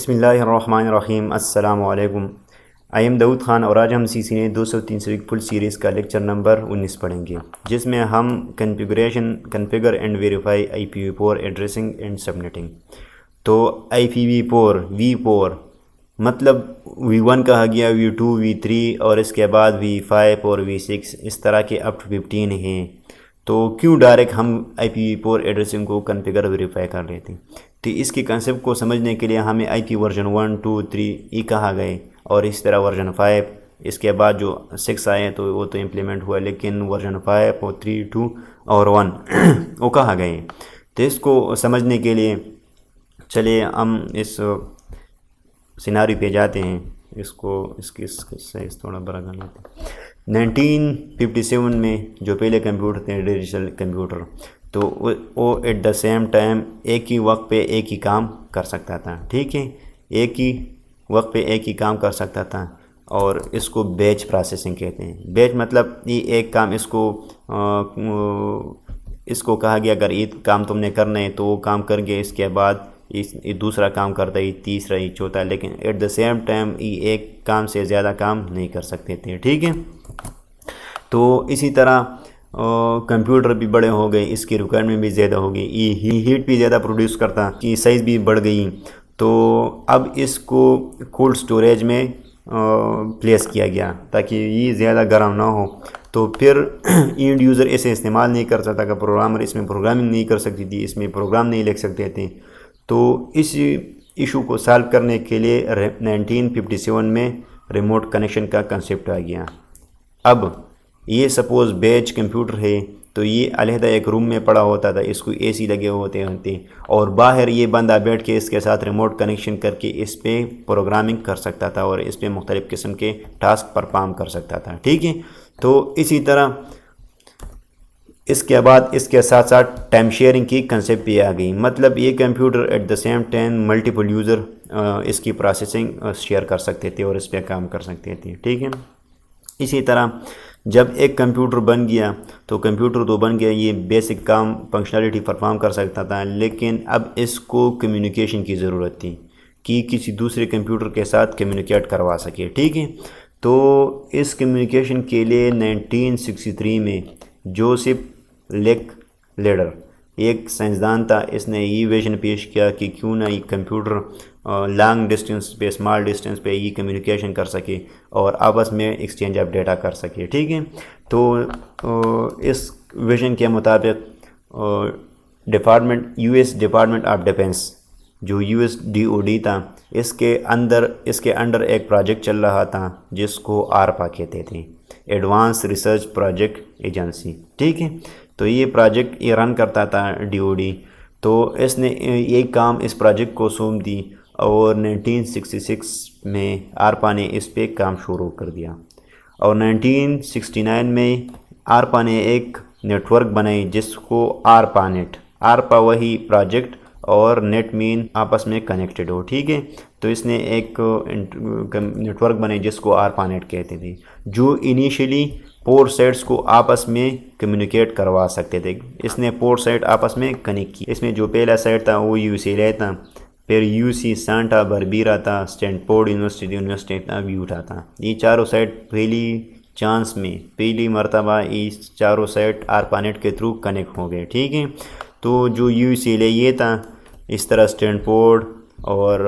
بسم اللہ الرحمن الرحیم۔ السلام علیکم۔ آئی ایم داؤد خان، اور آج ہم سی سی نے 203 فل سیریز کا لیکچر نمبر 19 پڑھیں گے، جس میں ہم configure and verify IPv4 addressing and subnetting. تو IPv4 V4 مطلب V1 کہا گیا، V2 V3 اور اس کے بعد V5 اور V6 اس طرح کے اپ ٹو 15 ہیں۔ تو کیوں ڈائریکٹ ہم IPv4 ایڈریسنگ کو کنفیگر ویریفائی کر لیتے ہیں؟ تو اس کی کنسیپٹ کو سمجھنے کے لیے ہمیں IP ورژن 1 2 3 یہ کہا گئے، اور اس طرح ورژن 5 اس کے بعد جو 6 آئے تو وہ تو امپلیمنٹ ہوا، لیکن ورژن 5 اور 3 2 اور 1 وہ کہا گئے۔ تو اس کو سمجھنے کے لیے چلیے ہم اس سیناری پہ جاتے ہیں۔ اس کی سائز تھوڑا بڑا کر لیتے ہیں۔ 1957 میں جو پہلے کمپیوٹر تھے، ڈیجیٹل کمپیوٹر، تو وہ ایٹ دا سیم ٹائم ایک ہی وقت پہ ایک ہی کام کر سکتا تھا، ٹھیک ہے، ایک ہی وقت پہ ایک ہی کام کر سکتا تھا، اور اس کو بیچ پروسیسنگ کہتے ہیں۔ بیچ مطلب یہ ایک کام اس کو کہا گیا اگر یہ کام تم نے کرنا ہے تو وہ کام کر گئے، اس کے بعد یہ دوسرا کام کرتا ہے، تیسرا، یہ چوتھا، لیکن ایٹ دا سیم ٹائم یہ ایک کام سے زیادہ کام نہیں کر سکتے تھے، ٹھیک ہے۔ تو اسی طرح کمپیوٹر بھی بڑے ہو گئے، اس کی ریکوائرمنٹ بھی زیادہ ہو گئی، یہ ہیٹ بھی زیادہ پروڈیوس کرتا، کی سائز بھی بڑھ گئی، تو اب اس کو کولڈ سٹوریج میں پلیس کیا گیا تاکہ یہ زیادہ گرم نہ ہو۔ تو پھر اینڈ یوزر اسے استعمال نہیں کر سکتا کہ پروگرامر اس میں پروگرامنگ نہیں کر سکتی تھی، اس میں پروگرام نہیں لکھ سکتے تھے۔ تو اس ایشو کو سالو کرنے کے لیے 1957 میں ریموٹ کنیکشن کا کنسیپٹ آ گیا۔ اب یہ سپوز بیچ کمپیوٹر ہے تو یہ علیحدہ ایک روم میں پڑا ہوتا تھا، اس کو AC لگے ہوتے اور باہر یہ بندہ بیٹھ کے اس کے ساتھ ریموٹ کنیکشن کر کے اس پہ پروگرامنگ کر سکتا تھا اور اس پہ مختلف قسم کے ٹاسک پرفارم کر سکتا تھا، ٹھیک ہے۔ تو اسی طرح اس کے بعد اس کے ساتھ ساتھ ٹائم شیئرنگ کی کنسیپٹ بھی آ گئی، مطلب یہ computer at the same time multiple user اس کی پروسیسنگ شیئر کر سکتے تھے اور اس پہ کام کر سکتے تھے، ٹھیک ہے۔ اسی طرح جب ایک کمپیوٹر بن گیا تو کمپیوٹر تو بن گیا، یہ بیسک کام فنکشنالٹی پرفارم کر سکتا تھا، لیکن اب اس کو کمیونیکیشن کی ضرورت تھی کہ کسی دوسرے کمپیوٹر کے ساتھ کمیونیکیٹ کروا سکے، ٹھیک ہے۔ تو اس کمیونیکیشن کے لیے 1963 میں جوزف لیک لیڈر ایک سائنسدان تھا، اس نے یہ ویژن پیش کیا کہ کیوں نہ یہ کمپیوٹر لانگ ڈسٹینس پہ، اسمال ڈسٹینس پہ یہ کمیونیکیشن کر سکے اور آپس میں ایکسچینج آف ڈیٹا کر سکے، ٹھیک ہے۔ تو اس ویژن کے مطابق US ڈپارٹمنٹ آف ڈیفینس جو US DOD تھا، اس کے انڈر ایک پروجیکٹ چل رہا تھا جس کو ARPA کہتے تھے، ایڈوانس ریسرچ پروجیکٹ ایجنسی، ٹھیک ہے۔ تو یہ پروجیکٹ یہ رن کرتا تھا DOD، تو اس نے یہ کام اس پروجیکٹ کو سونپ دی اور 1966 میں ARPA نے اس پہ کام شروع کر دیا، اور 1969 میں ARPA نے ایک نیٹ ورک بنائی جس کو ARPANET وہی پروجیکٹ اور نیٹ مین آپس میں کنیکٹڈ ہو، ٹھیک ہے۔ تو اس نے ایک نیٹ ورک بنائی جس کو ARPANET کہتے تھے، جو انیشیلی پورٹ سائٹس کو آپس میں کمیونیکیٹ کروا سکتے تھے۔ اس نے پورٹ سائٹ آپس میں کنیکٹ کی۔ اس میں جو پہلا سائٹ تھا وہ UCLA تھا، پھر UC سانٹا بربیرا تھا، اسٹینفورڈ یونیورسٹی تھا، یوٹا تھا۔ یہ چاروں سائٹ پہلی مرتبہ یہ چاروں سائٹ ARPANET کے تھرو کنیکٹ ہو گئے، ٹھیک ہے۔ تو جو UCLA یہ تھا، اس طرح اسٹینفورڈ اور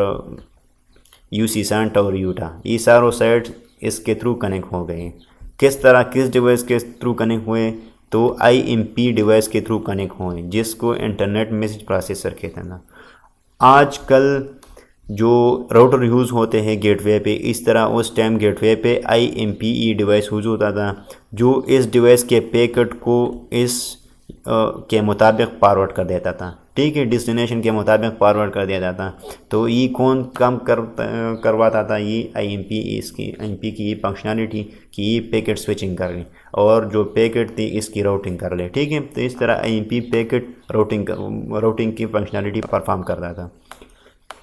UC سانٹا اور یوٹا، یہ چاروں سائٹ اس کے تھرو کنیکٹ ہو گئے۔ کس طرح، کس ڈیوائس کے تھرو کنیکٹ ہوئے؟ تو IMP ڈیوائس کے تھرو کنیکٹ ہوئے، جس کو انٹرنیٹ میسج پروسیسر کہتے ہیں۔ آج کل جو راؤٹر یوز ہوتے ہیں گیٹ وے پہ، اس طرح اس ٹائم گیٹ وے پہ IMPE ڈیوائس یوز ہوتا تھا، جو اس ڈیوائس کے پیکٹ کو اس کے مطابق فارورڈ کر دیتا تھا، ٹھیک ہے، ڈیسٹینیشن کے مطابق فارورڈ کر دیتا تھا۔ تو یہ کون کام کرواتا تھا؟ یہ IMP کی یہ فنکشنالٹی کہ یہ پیکٹ سوئچنگ کر لیں اور جو پیکٹ تھی اس کی راؤٹنگ کر لے، ٹھیک ہے۔ تو اس طرح IMP پیکٹ راؤٹنگ کی فنکشنالٹی پرفارم کرتا تھا۔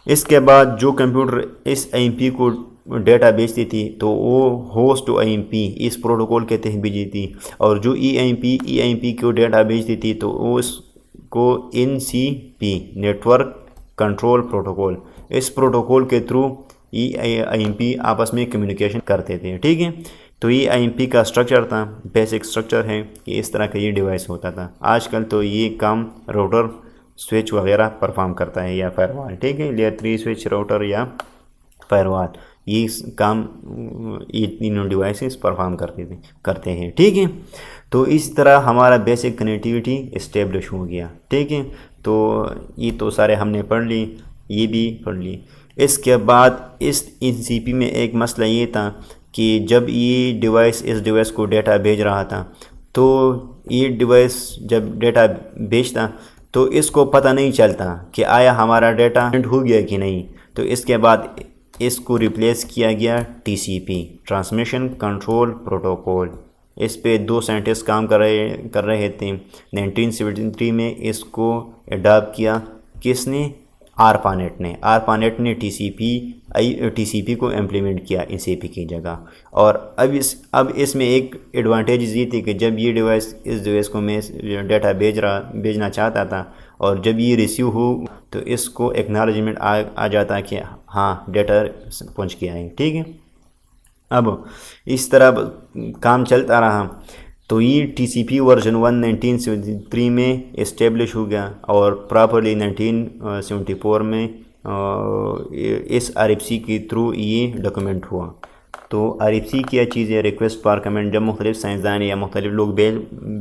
اس کے بعد جو کمپیوٹر اس IMP کو ڈیٹا بیچتی تھی تو وہ ہوسٹ ٹو IMP اس پروٹوکول کے تحت بھیجی تھی، اور جو EIMP کو ڈیٹا بیچتی تھی تو اس کو NCP network control protocol اس پروٹوکول کے تھرو آئی ایم پی آپس میں کمیونیکیشن کرتے تھے، ٹھیک ہے۔ تو یہ آئی ایم پی کا اسٹرکچر تھا، بیسک اسٹرکچر ہے کہ اس طرح کا یہ ڈیوائس ہوتا تھا۔ آج کل تو یہ کام راؤٹر سوئچ وغیرہ پرفارم کرتا ہے یا فائر وال، ٹھیک ہے، لیئر 3 سوئچ راؤٹر یا فائر وال، یہ کام یہ تینوں ڈیوائسز پرفارم کرتے ہیں، ٹھیک ہے۔ تو اس طرح ہمارا بیسک کنیکٹیوٹی اسٹیبلش ہو گیا، ٹھیک ہے۔ تو یہ تو سارے ہم نے پڑھ لی، یہ بھی پڑھ لی۔ اس کے بعد اس سی پی میں ایک مسئلہ یہ تھا کہ جب یہ ڈیوائس اس ڈیوائس کو ڈیٹا بھیج رہا تھا، تو یہ ڈیوائس جب ڈیٹا بھیجتا تو اس کو پتہ نہیں چلتا کہ آیا ہمارا ڈیٹا ہو گیا کہ نہیں۔ تو اس کے بعد اس کو ریپلیس کیا گیا ٹی سی پی، ٹرانسمیشن کنٹرول پروٹوکول۔ اس پہ 2 سائنٹسٹ کام کر رہے تھے۔ 1973 میں اس کو اڈاپٹ کیا کس نے؟ آرپانیٹ نے۔ آرپانیٹ نے ٹی سی پی کو امپلیمنٹ کیا این سی پی کی جگہ۔ اور اب اس میں ایک ایڈوانٹیجز یہ تھی کہ جب یہ ڈیوائس اس ڈیوائس کو میں ڈیٹا بھیجنا چاہتا تھا اور جب یہ ریسیو ہو تو اس کو ایکنالوجمنٹ آ جاتا کہ ہاں ڈیٹا پہنچ گیا ہے، ٹھیک ہے۔ اب اس طرح کام چلتا رہا تو یہ ٹی سی پی ورژن 1 1973 میں اسٹیبلش ہو گیا اور پراپرلی 1974 میں اس آر ایف سی کے تھرو یہ ڈاکومنٹ ہوا۔ تو آر ایف سی کیا چیز ہے؟ Request for comment. جب مختلف سائنسدان یا مختلف لوگ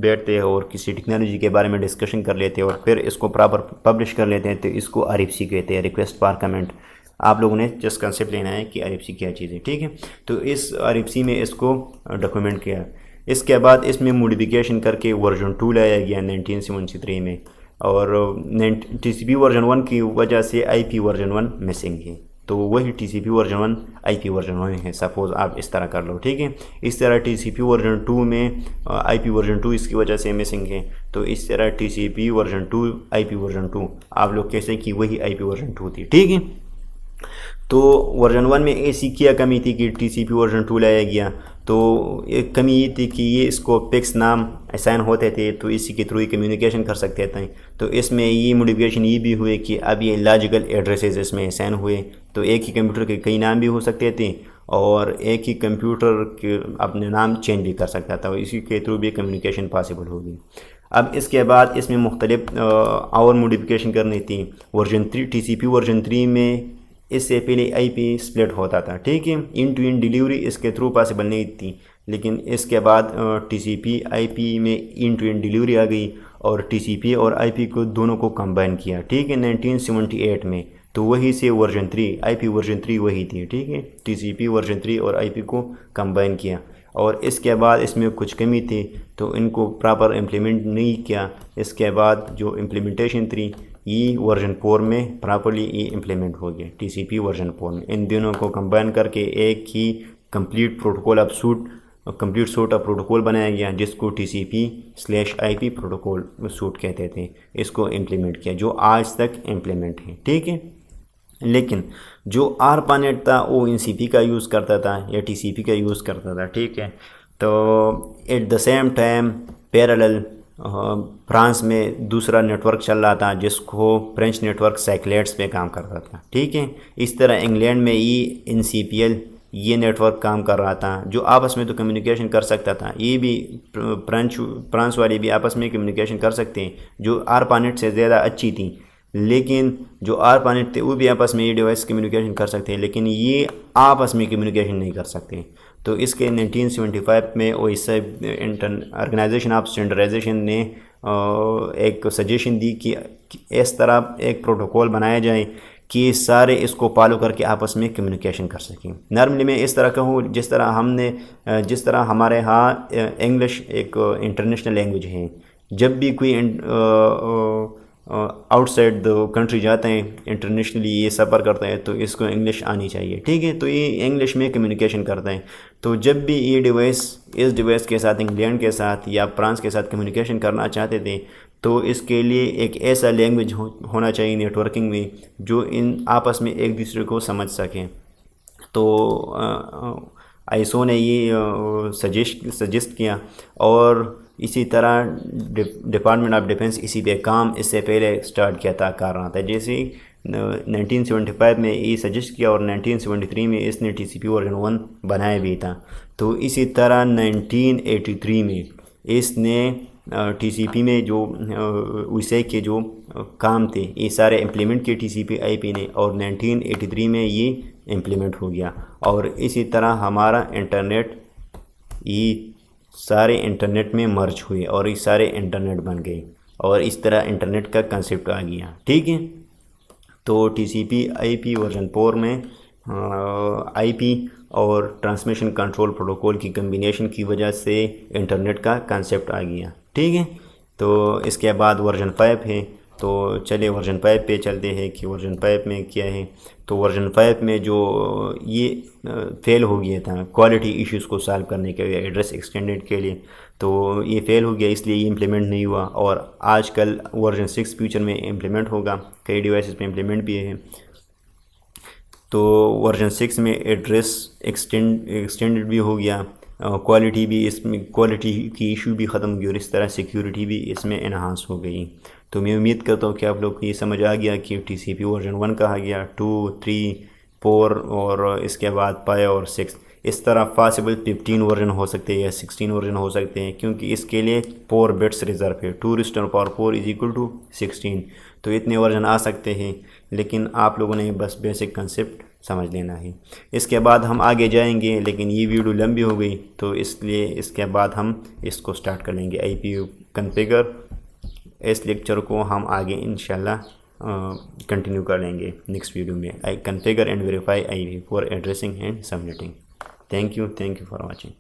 بیٹھتے اور کسی ٹیکنالوجی کے بارے میں ڈسکشن کر لیتے اور پھر اس کو پراپر پبلش کر لیتے ہیں تو اس کو آر ایف سی کہتے ہیں، ریکویسٹ فار کمنٹ۔ آپ لوگوں نے جسٹ کنسیپٹ لینا ہے کہ آر ایف سی کیا چیز ہے، ٹھیک ہے۔ تو اس آر ایف سی میں اس کو ڈاکومنٹ کیا۔ اس کے بعد اس میں موڈیفیکیشن کر کے ورژن 2 لایا گیا 1973 میں، اور ٹی سی پی ورژن 1 کی وجہ سے آئی پی ورژن 1 مسنگ ہے، تو وہی ٹی سی پی ورژن 1 آئی پی ورژن 1 ہے۔ سپوز آپ اس طرح کر لو، ٹھیک ہے۔ اس طرح ٹی سی پی ورژن 2 میں آئی پی ورژن 2 اس کی وجہ سے مسنگ ہے، تو اس طرح ٹی سی پی ورژن 2 آئی پی ورژن 2 آپ لوگ کیسے کہ وہی آئی پی ورژن 2 تھی، ٹھیک ہے۔ تو ورژن 1 میں ایسی کیا کمی تھی کہ ٹی سی پی ورژن 2 لایا گیا، تو ایک کمی یہ تھی کہ یہ اس کو پکس نام اسائن ہوتے تھے تو اسی کے تھرو ہی کمیونیکیشن کر سکتے تھے۔ تو اس میں یہ موڈیفیکیشن یہ بھی ہوئے کہ اب یہ لاجیکل ایڈریسز اس میں اسائن ہوئے، تو ایک ہی کمپیوٹر کے کئی نام بھی ہو سکتے تھے اور ایک ہی کمپیوٹر کے اپنے نام چینج بھی کر سکتا تھا، اسی کے تھرو بھی کمیونیکیشن پاسبل ہوگی۔ اب اس کے بعد اس میں مختلف اور موڈیفیکیشن کرنی تھی۔ Version 3 T C P version 3 میں اس سے پہلے آئی پی سپلٹ ہوتا تھا، ٹھیک ہے، ان ٹو ان ڈیلیوری اس کے تھرو پاسبل نہیں تھی، لیکن اس کے بعد ٹی سی پی آئی پی میں ان ٹو ان ڈیلیوری آ گئی اور ٹی سی پی اور آئی پی کو دونوں کو کمبائن کیا، ٹھیک ہے، 1978 میں۔ تو وہی سے ورژن 3 آئی پی ورژن 3 وہی تھی، ٹھیک ہے، ٹی سی پی ورژن 3 اور آئی پی کو کمبائن کیا، اور اس کے بعد اس میں کچھ کمی تھی تو ان کو پراپر امپلیمنٹ نہیں کیا۔ اس کے بعد جو امپلیمنٹیشن تھی یہ ورژن 4 میں پراپرلی یہ امپلیمنٹ ہو گیا، ٹی سی پی ورژن 4 میں۔ ان دونوں کو کمبائن کر کے ایک ہی complete protocol complete suite of protocol بنایا گیا جس کو T C P I P protocol suite کہتے تھے۔ اس کو امپلیمنٹ کیا جو آج تک امپلیمنٹ ہے، ٹھیک ہے۔ لیکن جو آرپانیٹ تھا وہ این سی پی کا یوز کرتا تھا یا ٹی سی پی کا یوز کرتا تھا، ٹھیک ہے۔ تو at the same time parallel France میں دوسرا نیٹ ورک چل رہا تھا جس کو فرینچ نیٹ ورک سیکلیٹس پہ کام کرتا تھا، ٹھیک ہے۔ اس طرح انگلینڈ میں یہ این سی پی ایل یہ نیٹ ورک کام کر رہا تھا جو آپس میں تو کمیونیکیشن کر سکتا تھا، یہ بھی فرانس والے بھی آپس میں کمیونیکیشن کر سکتے ہیں جو آرپانیٹ سے زیادہ اچھی تھیں، لیکن جو آرپانیٹ تھے وہ بھی آپس میں یہ ڈیوائس کمیونیکیشن کر سکتے ہیں لیکن یہ آپس میں کمیونیکیشن نہیں کر سکتے۔ تو اس کے 1975 میں آرگنائزیشن آف اسٹینڈرڈائزیشن نے ایک سجیشن دی کہ اس طرح ایک پروٹوکول بنایا جائے کہ سارے اس کو فالو کر کے آپس میں کمیونیکیشن کر سکیں۔ نارملی میں اس طرح کہوں جس طرح ہمارے ہاں انگلش ایک انٹرنیشنل لینگویج ہے، جب بھی کوئی آؤٹ سائڈ دا کنٹری جاتے ہیں انٹرنیشنلی یہ سفر کرتا ہے تو اس کو انگلش آنی چاہیے، ٹھیک ہے، تو یہ انگلش میں کمیونیکیشن کرتا ہے۔ تو جب بھی یہ ڈیوائس اس ڈیوائس کے ساتھ انگلینڈ کے ساتھ یا فرانس کے ساتھ کمیونیکیشن کرنا چاہتے تھے تو اس کے لیے ایک ایسا لینگویج ہونا چاہیے نیٹ ورکنگ میں جو ان آپس میں ایک دوسرے کو سمجھ سکیں۔ تو آئیسو نے یہ سجیسٹ کیا اور اسی طرح ڈپارٹمنٹ آف ڈیفنس اسی پہ کام اس سے پہلے سٹارٹ کیا تھا کر رہا تھا۔ جیسے 1975 میں یہ سجیسٹ کیا اور 1973 میں اس نے TCP ورژن 1 بنایا بھی تھا. تو اسی طرح 1983 میں اس نے TCP میں جو اسے کے جو کام تھے یہ سارے امپلیمنٹ کیے TCP IP نے, اور 1983 میں یہ امپلیمنٹ ہو گیا. اور اسی طرح ہمارا انٹرنیٹ یہ سارے انٹرنیٹ میں مرج ہوئے اور یہ سارے انٹرنیٹ بن گئے, اور اس طرح انٹرنیٹ کا کنسیپٹ آ گیا. ٹھیک ہے, تو TCP IP ورژن 4 میں IP اور ٹرانسمیشن کنٹرول پروٹوکول کی کمبینیشن کی وجہ سے انٹرنیٹ کا کنسیپٹ آ گیا. ٹھیک ہے, تو اس کے بعد ورژن 5 ہے. تو چلے ورژن 5 پہ چلتے ہیں کہ ورژن 5 میں کیا ہے. تو ورژن 5 میں جو یہ فیل ہو گیا تھا کوالٹی ایشوز کو سالو کرنے کے لیے ایڈریس ایکسٹینڈڈ کے لیے, تو یہ فیل ہو گیا, اس لیے یہ امپلیمنٹ نہیں ہوا. اور آج کل ورژن 6 فیوچر میں امپلیمنٹ ہوگا, کئی ڈیوائسز پہ امپلیمنٹ بھی ہے. تو ورژن 6 میں ایڈریس ایکسٹینڈڈ بھی ہو گیا, کوالٹی بھی اس میں کوالٹی کی ایشو بھی ختم ہوگی, اور اس طرح سیکیورٹی بھی اس میں انہانس ہو گئی. تو میں امید کرتا ہوں کہ آپ لوگ کو یہ سمجھ آ گیا کہ TCP ورژن 1 کہا گیا, 2, 3, 4 اور اس کے بعد 5 اور 6. اس طرح پاسبل 15 ورژن ہو سکتے ہیں یا 16 ورژن ہو سکتے ہیں, کیونکہ اس کے لیے 4 بٹس ریزرو ہے. 2⁴ = 16. تو اتنے ورژن آ سکتے ہیں, لیکن آپ لوگوں نے بس بیسک کنسیپٹ سمجھ لینا ہے. اس کے بعد ہم آگے جائیں گے, لیکن یہ ویڈیو لمبی ہو گئی, تو اس لیے اس کے بعد ہم اس کو سٹارٹ کر لیں گے IPv کنفیگر. اس لیکچر کو ہم آگے انشاءاللہ کنٹینیو کر لیں گے نیکسٹ ویڈیو میں. Configure and verify IPv4 addressing and subnetting. Thank you for watching.